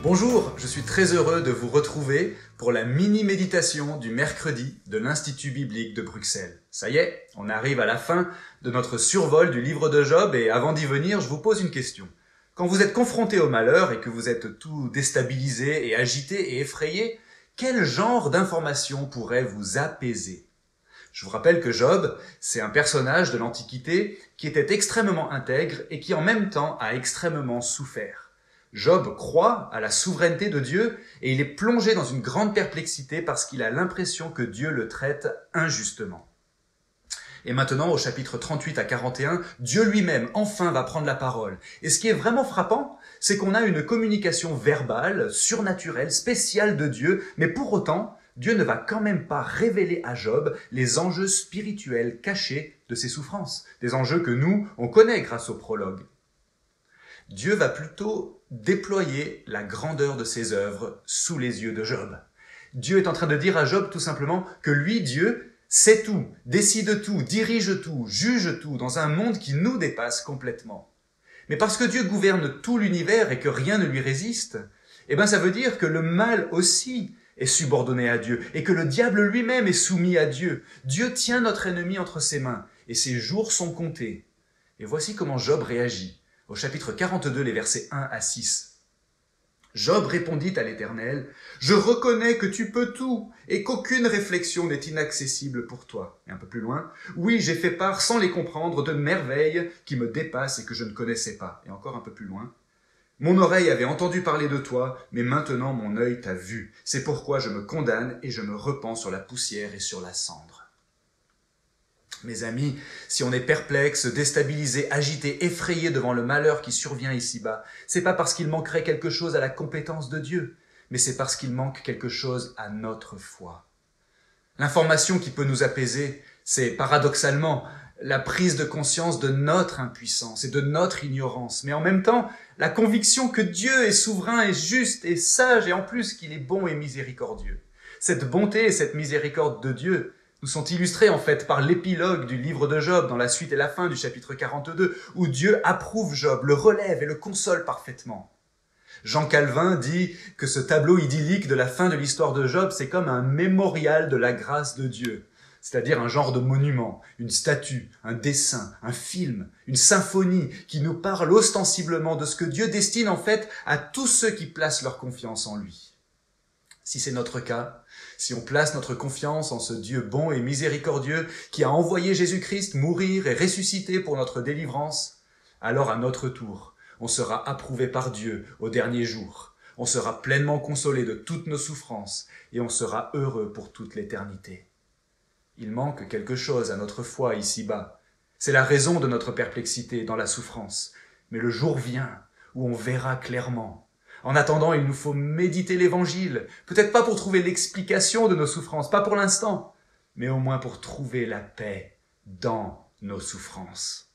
Bonjour, je suis très heureux de vous retrouver pour la mini-méditation du mercredi de l'Institut biblique de Bruxelles. Ça y est, on arrive à la fin de notre survol du livre de Job et avant d'y venir, je vous pose une question. Quand vous êtes confronté au malheur et que vous êtes tout déstabilisé et agité et effrayé, quel genre d'informations pourrait vous apaiser ? Je vous rappelle que Job, c'est un personnage de l'Antiquité qui était extrêmement intègre et qui en même temps a extrêmement souffert. Job croit à la souveraineté de Dieu et il est plongé dans une grande perplexité parce qu'il a l'impression que Dieu le traite injustement. Et maintenant, au chapitre 38 à 41, Dieu lui-même, enfin, va prendre la parole. Et ce qui est vraiment frappant, c'est qu'on a une communication verbale, surnaturelle, spéciale de Dieu, mais pour autant, Dieu ne va quand même pas révéler à Job les enjeux spirituels cachés de ses souffrances, des enjeux que nous, on connaît grâce au prologue. Dieu va plutôt déployer la grandeur de ses œuvres sous les yeux de Job. Dieu est en train de dire à Job tout simplement que lui, Dieu, sait tout, décide tout, dirige tout, juge tout dans un monde qui nous dépasse complètement. Mais parce que Dieu gouverne tout l'univers et que rien ne lui résiste, ça veut dire que le mal aussi est subordonné à Dieu et que le diable lui-même est soumis à Dieu. Dieu tient notre ennemi entre ses mains et ses jours sont comptés. Et voici comment Job réagit. Au chapitre 42, les versets 1 à 6. Job répondit à l'Éternel, « Je reconnais que tu peux tout et qu'aucune réflexion n'est inaccessible pour toi. » Et un peu plus loin, « Oui, j'ai fait part sans les comprendre de merveilles qui me dépassent et que je ne connaissais pas. » Et encore un peu plus loin, « Mon oreille avait entendu parler de toi, mais maintenant mon œil t'a vu. C'est pourquoi je me condamne et je me repens sur la poussière et sur la cendre. » Mes amis, si on est perplexe, déstabilisé, agité, effrayé devant le malheur qui survient ici-bas, c'est pas parce qu'il manquerait quelque chose à la compétence de Dieu, mais c'est parce qu'il manque quelque chose à notre foi. L'information qui peut nous apaiser, c'est paradoxalement la prise de conscience de notre impuissance et de notre ignorance, mais en même temps, la conviction que Dieu est souverain et juste et sage et en plus qu'il est bon et miséricordieux. Cette bonté et cette miséricorde de Dieu nous sont illustrés en fait par l'épilogue du livre de Job dans la suite et la fin du chapitre 42 où Dieu approuve Job, le relève et le console parfaitement. Jean Calvin dit que ce tableau idyllique de la fin de l'histoire de Job, c'est comme un mémorial de la grâce de Dieu, c'est-à-dire un genre de monument, une statue, un dessin, un film, une symphonie qui nous parle ostensiblement de ce que Dieu destine en fait à tous ceux qui placent leur confiance en lui. Si c'est notre cas, si on place notre confiance en ce Dieu bon et miséricordieux qui a envoyé Jésus-Christ mourir et ressusciter pour notre délivrance, alors à notre tour, on sera approuvé par Dieu au dernier jour. On sera pleinement consolé de toutes nos souffrances et on sera heureux pour toute l'éternité. Il manque quelque chose à notre foi ici-bas. C'est la raison de notre perplexité dans la souffrance. Mais le jour vient où on verra clairement. En attendant, il nous faut méditer l'Évangile, peut-être pas pour trouver l'explication de nos souffrances, pas pour l'instant, mais au moins pour trouver la paix dans nos souffrances.